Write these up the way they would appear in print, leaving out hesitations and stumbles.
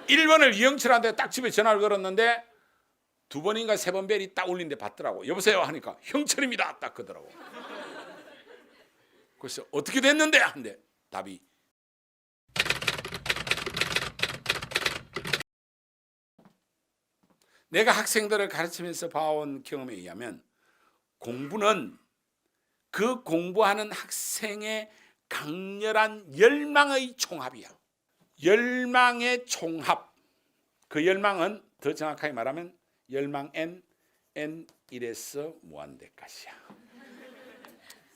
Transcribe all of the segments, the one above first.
1번을 이영철한테 딱 집에 전화를 걸었는데 2번인가 3번 벨이 딱 울리는데 받더라고. 여보세요 하니까 형철입니다 딱 그러더라고. 그래서 어떻게 됐는데 한데 답이 내가 학생들을 가르치면서 봐온 경험에 의하면 공부는 그 공부하는 학생의 강렬한 열망의 총합이야. 열망의 총합. 그 열망은 더 정확하게 말하면 열망 n, n 1에서 무한대까지야.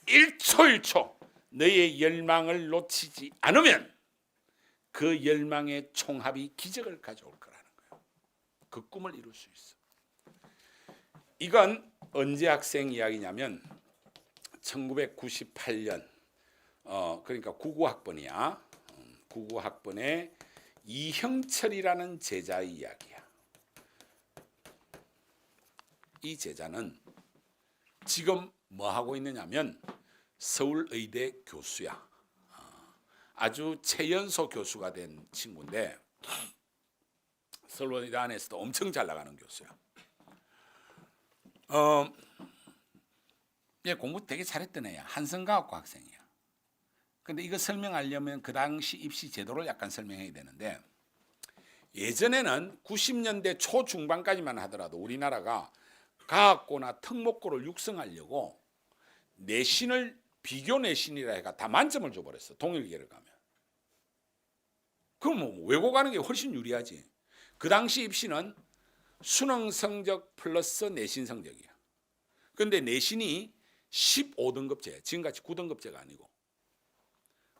1초 1초 너의 열망을 놓치지 않으면 그 열망의 총합이 기적을 가져올 거라는 거야. 그 꿈을 이룰 수 있어. 이건 언제 학생 이야기냐면 1998년 그러니까 99학번이야. 99학번에 이형철이라는 제자의 이야기야. 이 제자는 지금 뭐 하고 있느냐면 서울의대 교수야. 아주 최연소 교수가 된 친구인데 서울의대 안에서도 엄청 잘 나가는 교수야. 얘 공부 되게 잘했던 애야. 한성과학과 학생이야. 근데 이거 설명하려면 그 당시 입시 제도를 약간 설명해야 되는데 예전에는 90년대 초중반까지만 하더라도 우리나라가 과학고나 특목고를 육성하려고 내신을 비교 내신이라 해가 다 만점을 줘버렸어. 동일계를 가면. 그럼 뭐 외고 가는 게 훨씬 유리하지. 그 당시 입시는 수능 성적 플러스 내신 성적이야. 근데 내신이 15등급제야. 지금같이 9등급제가 아니고.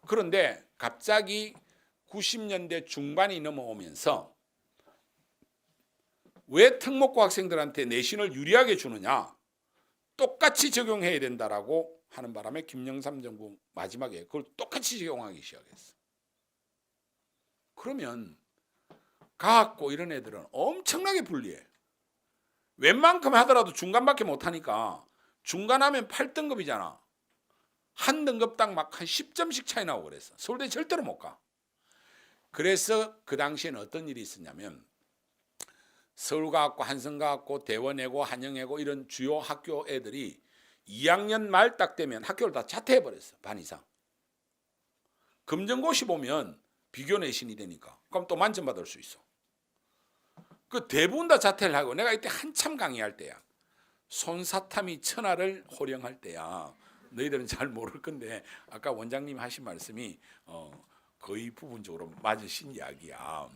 그런데 갑자기 90년대 중반이 넘어오면서 왜 특목고 학생들한테 내신을 유리하게 주느냐? 똑같이 적용해야 된다라고 하는 바람에 김영삼 정부 마지막에 그걸 똑같이 적용하기 시작했어. 그러면 과학고 이런 애들은 엄청나게 불리해. 웬만큼 하더라도 중간밖에 못하니까 중간하면 8등급이잖아. 한 등급당 막 한 10점씩 차이 나고 그랬어. 서울대 절대로 못 가. 그래서 그 당시에는 어떤 일이 있었냐면 서울과학고, 한성과학고, 대원외고, 한영외고 이런 주요 학교 애들이 2학년 말 딱 되면 학교를 다 자퇴해버렸어. 반 이상. 검정고시 보면 비교 내신이 되니까 그럼 또 만점 받을 수 있어. 그 대부분 다 자퇴를 하고 내가 이때 한참 강의할 때야. 손사탐이 천하를 호령할 때야. 너희들은 잘 모를 건데 아까 원장님 하신 말씀이 거의 부분적으로 맞으신 이야기야.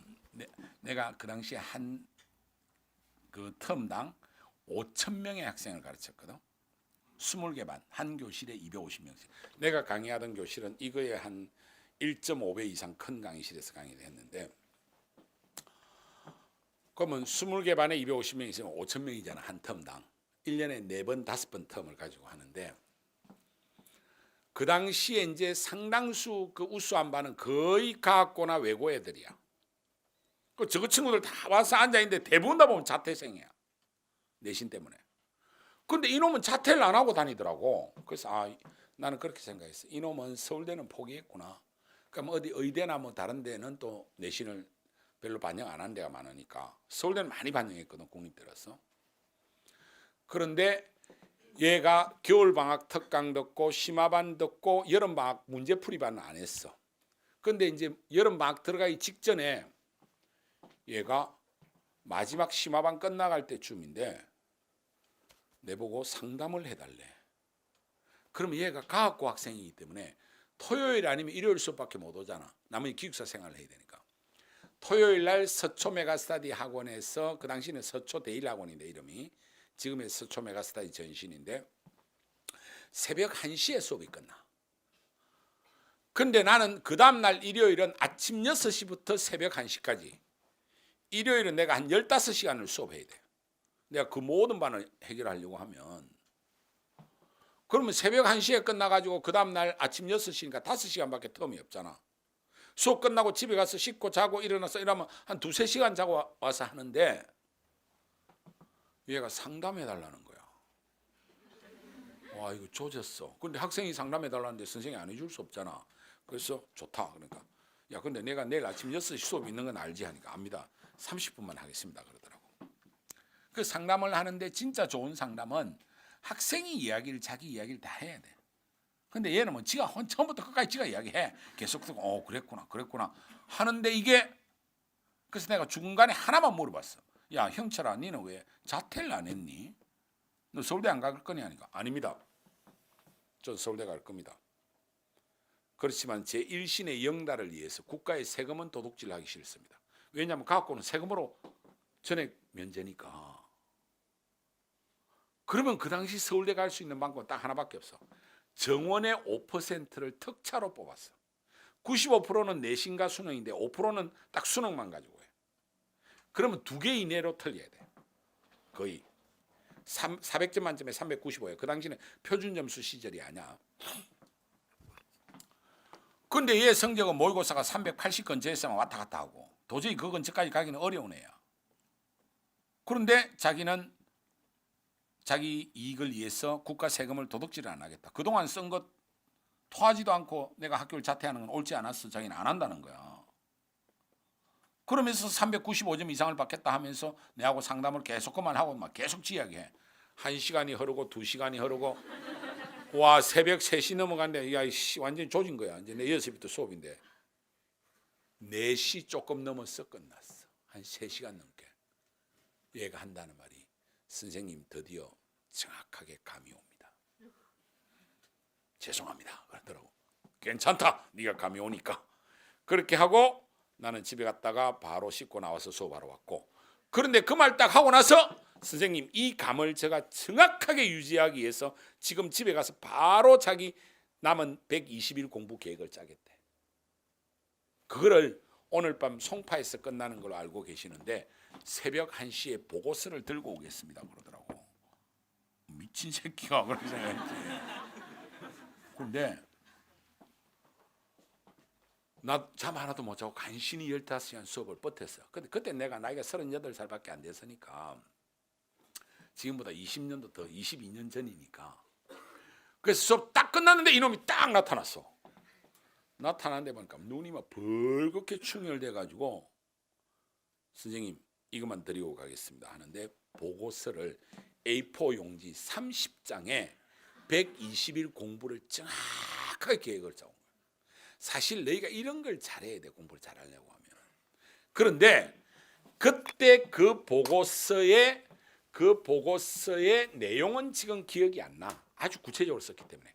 내가 그 당시에 한 그 텀당 5,000명의 학생을 가르쳤거든. 20개 반, 한 교실에 250명씩. 내가 강의하던 교실은 이거에 한 1.5배 이상 큰 강의실에서 강의를 했는데 그러면 20개 반에 250명 있으면 5,000명이잖아. 한 텀당. 1년에 4번, 5번 텀을 가지고 하는데 그 당시에 이제 상당수 그 우수한 반은 거의 과학고나 외고 애들이야. 그 저거 친구들 다 와서 앉아있는데 대부분 다 보면 자퇴생이야. 내신 때문에. 근데 이놈은 자퇴를 안 하고 다니더라고. 그래서 나는 그렇게 생각했어. 이놈은 서울대는 포기했구나. 그럼 어디 의대나 뭐 다른 데는 또 내신을 별로 반영 안 하는 데가 많으니까. 서울대는 많이 반영했거든. 국립대라서. 그런데 얘가 겨울방학 특강 듣고 심화반 듣고 여름방학 문제풀이반은 안 했어. 근데 이제 여름방학 들어가기 직전에 얘가 마지막 심화반 끝나갈 때쯤인데 내보고 상담을 해달래. 그럼 얘가 과학고 학생이기 때문에 토요일 아니면 일요일 수업밖에 못 오잖아. 나머지 기숙사 생활을 해야 되니까. 토요일 날 서초 메가스터디 학원에서 그 당시에는 서초 대일 학원인데 이름이 지금의 서초 메가스터디 전신인데 새벽 1시에 수업이 끝나. 근데 나는 그 다음날 일요일은 아침 6시부터 새벽 1시까지 일요일은 내가 한 15시간을 수업해야 돼. 내가 그 모든 반을 해결하려고 하면 그러면 새벽 1시에 끝나가지고 그 다음날 아침 6시니까 5시간밖에 텀이 없잖아. 수업 끝나고 집에 가서 씻고 자고 일어나서 이러면 한 2-3시간 자고 와서 하는데 얘가 상담해달라는 거야. 와 이거 조졌어. 근데 학생이 상담해달라는데 선생님이 안 해줄 수 없잖아. 그래서 좋다. 그러니까 야 근데 내가 내일 아침 6시 수업 있는 건 알지 하니까 압니다. 30분만 하겠습니다 그러더라고. 그 상담을 하는데 진짜 좋은 상담은 학생이 이야기를 자기 이야기를 다 해야 돼. 근데 얘는 뭐 지가 처음부터 끝까지 지가 이야기해. 계속 듣고 그랬구나 하는데 이게 그래서 내가 중간에 하나만 물어봤어. 야 형철아 니는 왜 자퇴를 안 했니? 너 서울대 안 갈 거냐 하니까 아닙니다. 전 서울대 갈 겁니다. 그렇지만 제 일신의 영달을 위해서 국가의 세금은 도둑질하기 싫습니다. 왜냐하면 갖고는 세금으로 전액 면제니까. 그러면 그 당시 서울대 갈 수 있는 방법은 딱 하나밖에 없어. 정원의 5%를 특차로 뽑았어. 95%는 내신과 수능인데 5%는 딱 수능만 가지고 해. 그러면 2개 이내로 틀려야 돼. 거의 400점 만점에 395예요. 그 당시는 표준점수 시절이 아니야. 근데 얘 성적은 모의고사가 380 근처에서만 왔다 갔다 하고 도저히 그 근처까지 가기는 어려운 애야. 그런데 자기는 자기 이익을 위해서 국가 세금을 도둑질을 안 하겠다. 그동안 쓴 것 토하지도 않고 내가 학교를 자퇴하는 건 옳지 않았어. 자기는 안 한다는 거야. 그러면서 395점 이상을 받겠다 하면서 내하고 상담을 계속 그만하고 막 계속 지이야기해. 1시간이 흐르고 2시간이 흐르고 와 새벽 3시 넘어갔는데 야 완전히 조진 거야. 이제 내 6시부터 수업인데 4시 조금 넘어서 끝났어. 한 3시간 넘게. 얘가 한다는 말이 선생님 드디어 정확하게 감이 옵니다. 죄송합니다. 그러더라고. 괜찮다. 네가 감이 오니까. 그렇게 하고 나는 집에 갔다가 바로 씻고 나와서 수업하러 왔고 그런데 그 말 딱 하고 나서 선생님 이 감을 제가 정확하게 유지하기 위해서 지금 집에 가서 바로 자기 남은 120일 공부 계획을 짜겠대. 그거를 오늘 밤 송파에서 끝나는 걸로 알고 계시는데 새벽 1시에 보고서를 들고 오겠습니다 그러더라고. 미친 새끼가 그렇게 생각했지. 그런데 나 잠 하나도 못 자고 간신히 15시간 수업을 버텼어. 근데 그때 내가 나이가 38살밖에 안 됐으니까 지금보다 20년도 더 22년 전이니까 그래서 수업 딱 끝났는데 이놈이 딱 나타났어. 나타났는데 보니까 눈이 막 벌겋게 충혈돼 가지고 선생님 이것만 드리고 가겠습니다 하는데 보고서를 A4 용지 30장에 120일 공부를 정확하게 계획을 짜온 거예요. 사실 너희가 이런 걸 잘해야 돼. 공부를 잘하려고 하면. 그런데 그때 그 보고서의 내용은 지금 기억이 안 나. 아주 구체적으로 썼기 때문에.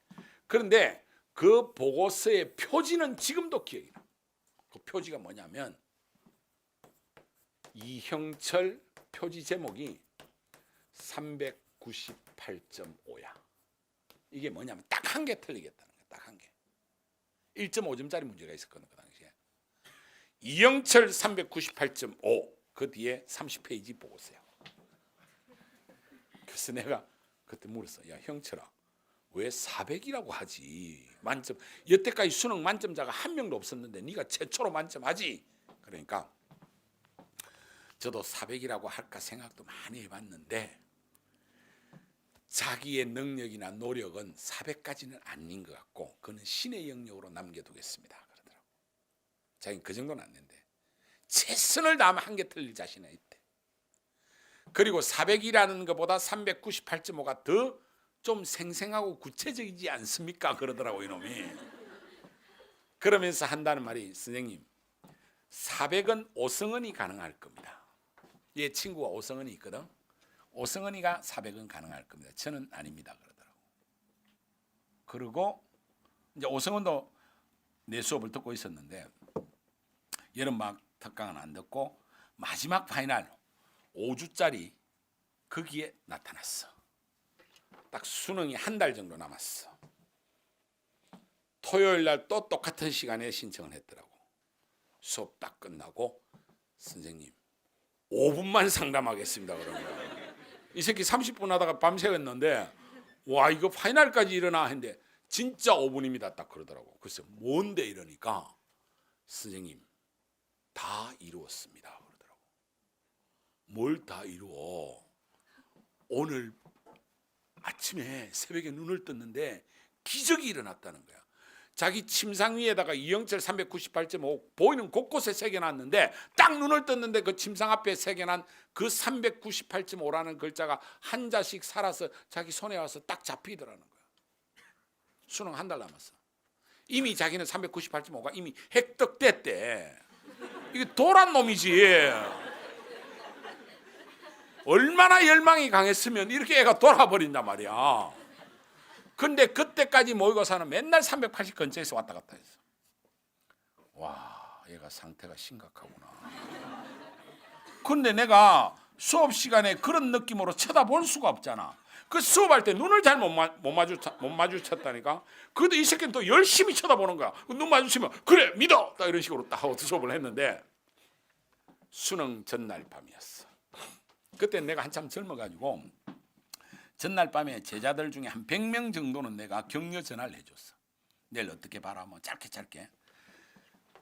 그런데 그 보고서의 표지는 지금도 기억이 나. 그 표지가 뭐냐면 이형철 표지 제목이 398.5야. 이게 뭐냐면 딱 한 개 틀리겠다는 거야. 딱 한 개. 1.5점짜리 문제가 있었거든 그 당시에. 이형철 398.5 그 뒤에 30페이지 보고서야. 그래서 내가 그때 물었어. 야 형철아 왜 400이라고 하지? 만점. 여태까지 수능 만점자가 한 명도 없었는데 네가 최초로 만점하지? 그러니까 저도 400이라고 할까 생각도 많이 해봤는데 자기의 능력이나 노력은 400까지는 아닌 것 같고 그는 신의 영역으로 남겨두겠습니다. 그러더라고. 자기는 그 정도는 안 된대. 최선을 다하면 한 개 틀릴 자신은 있대. 그리고 400이라는 것보다 398.5가 더 좀 생생하고 구체적이지 않습니까? 그러더라고 이놈이. 그러면서 한다는 말이 선생님 400은 오성은이 가능할 겁니다. 얘 친구가 오성은이 있거든. 오성은이가 400은 가능할 겁니다. 저는 아닙니다. 그러더라고. 그리고 이제 오성은도 내 수업을 듣고 있었는데 여름방학 특강은 안 듣고 마지막 파이널 5주짜리 거기에 나타났어. 딱 수능이 한 달 정도 남았어. 토요일 날 또 똑같은 시간에 신청을 했더라고. 수업 딱 끝나고 선생님 5분만 상담하겠습니다. 그러는 거야. 이 새끼 30분 하다가 밤새웠는데 와 이거 파이널까지 일어나 했는데 진짜 5분입니다. 딱 그러더라고. 글쎄 뭔데 이러니까 선생님 다 이루었습니다. 그러더라고. 뭘 다 이루어? 오늘 아침에 새벽에 눈을 떴는데 기적이 일어났다는 거야. 자기 침상 위에다가 이영철 398.5 보이는 곳곳에 새겨놨는데 딱 눈을 떴는데 그 침상 앞에 새겨난 그 398.5라는 글자가 한자씩 살아서 자기 손에 와서 딱 잡히더라는 거야. 수능 한 달 남았어. 이미 자기는 398.5가 이미 획득됐대. 이게 도란 놈이지. 얼마나 열망이 강했으면 이렇게 애가 돌아버린단 말이야. 근데 그때까지 모의고사는 맨날 380 근처에서 왔다 갔다 했어. 와, 얘가 상태가 심각하구나. 근데 내가 수업 시간에 그런 느낌으로 쳐다볼 수가 없잖아. 그 수업할 때 눈을 잘 못 마주쳤다니까. 그래도 이 새끼는 또 열심히 쳐다보는 거야. 눈 마주치면 그래 믿어 딱 이런 식으로 딱 하고 수업을 했는데 수능 전날 밤이었어. 그때 내가 한참 젊어가지고 전날 밤에 제자들 중에 한 100명 정도는 내가 격려 전화를 해줬어. 내일 어떻게 봐라 뭐 짧게.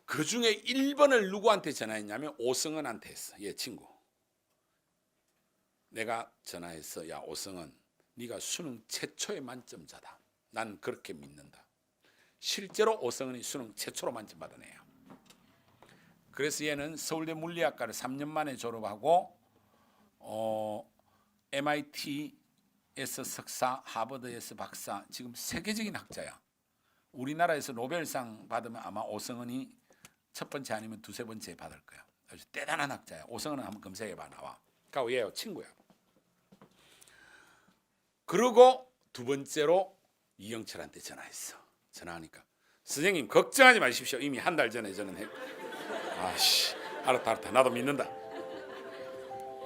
그 중에 1번을 누구한테 전화했냐면 오승은한테 했어. 얘 친구. 내가 전화했어. 야 오승은, 네가 수능 최초의 만점자다. 난 그렇게 믿는다. 실제로 오승은이 수능 최초로 만점 받은 애야. 그래서 얘는 서울대 물리학과를 3년 만에 졸업하고 MIT에서 석사, 하버드에서 박사, 지금 세계적인 학자야. 우리나라에서 노벨상 받으면 아마 오승은이 첫 번째 아니면 두세 번째 받을 거야. 아주 대단한 학자야. 오승은은 한번 검색해봐 나와. 그러니까 얘요 친구야. 그리고 두 번째로 이영철한테 전화했어. 전화하니까 선생님 걱정하지 마십시오. 이미 한 달 전에 저는 아씨 알았다 나도 믿는다.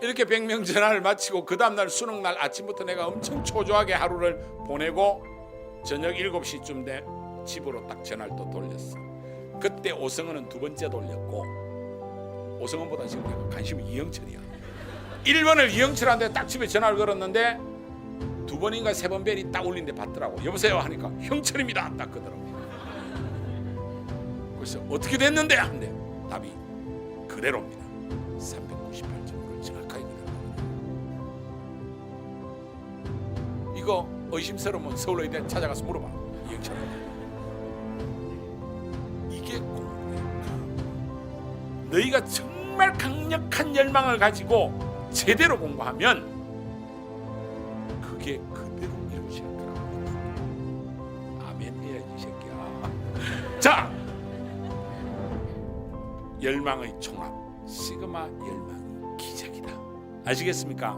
이렇게 100명 전화를 마치고 그 다음날 수능날 아침부터 내가 엄청 초조하게 하루를 보내고 저녁 7시쯤 돼 집으로 딱 전화를 또 돌렸어. 그때 오승은은 두 번째 돌렸고 오승은보다 지금 내가 관심이 이영철이야. 1번을 이영철한테 딱 집에 전화를 걸었는데 두 번인가 세 번 벨이 딱 울린데 받더라고. 여보세요 하니까 형철입니다 딱 그러더라고. 그래서 어떻게 됐는데? 한데 답이 그대로입니다. 398점을 정확하게 그대로. 이거 의심스러우면 서울의대 찾아가서 물어봐. 이영철한테. 이게 공부야. 너희가 정말 강력한 열망을 가지고 제대로 공부하면 그게 그대로 이루어질 거라고. 아멘 해야지 이 새끼야. 자, 열망의 총합 시그마 열망이 기적이다. 아시겠습니까?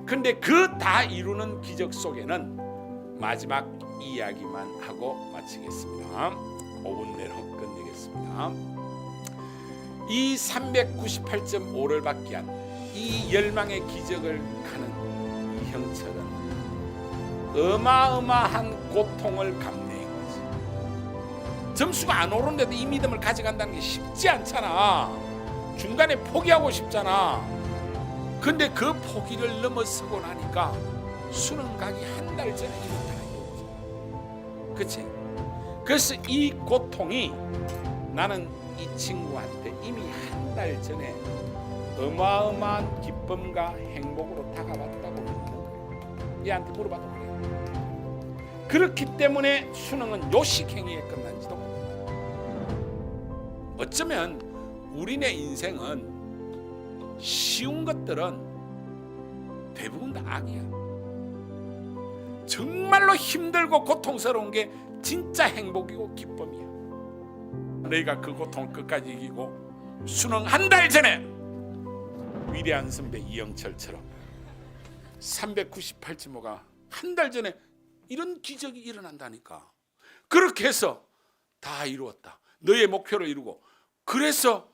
근데 그 다 이루는 기적 속에는 마지막 이야기만 하고 마치겠습니다. 5분 내로 끝내겠습니다. 이 398.5를 받게 한 이 열망의 기적을 가는 이 형철은 어마어마한 고통을 감내한 거지. 점수가 안 오르는데도 이 믿음을 가져간다는 게 쉽지 않잖아. 중간에 포기하고 싶잖아. 근데 그 포기를 넘어서고 나니까 수능 가기 한 달 전에 이렇다 이거지. 그치? 그래서 이 고통이 나는 이 친구한테 이미 한 달 전에 어마어마한 기쁨과 행복으로 다가왔다고 믿는 거예요. 얘한테 물어봐도 그래. 그렇기 때문에 수능은 요식행위에 끝난지도 모른다. 어쩌면 우리네 인생은 쉬운 것들은 대부분 다 악이야. 정말로 힘들고 고통스러운 게 진짜 행복이고 기쁨이야. 너희가 그 고통을 끝까지 이기고 수능 한 달 전에 위대한 선배 이영철처럼 398.5가 한 달 전에 이런 기적이 일어난다니까. 그렇게 해서 다 이루었다. 너의 목표를 이루고 그래서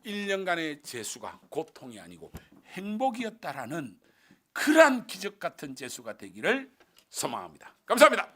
1년간의 재수가 고통이 아니고 행복이었다라는 그러한 기적 같은 재수가 되기를 소망합니다. 감사합니다.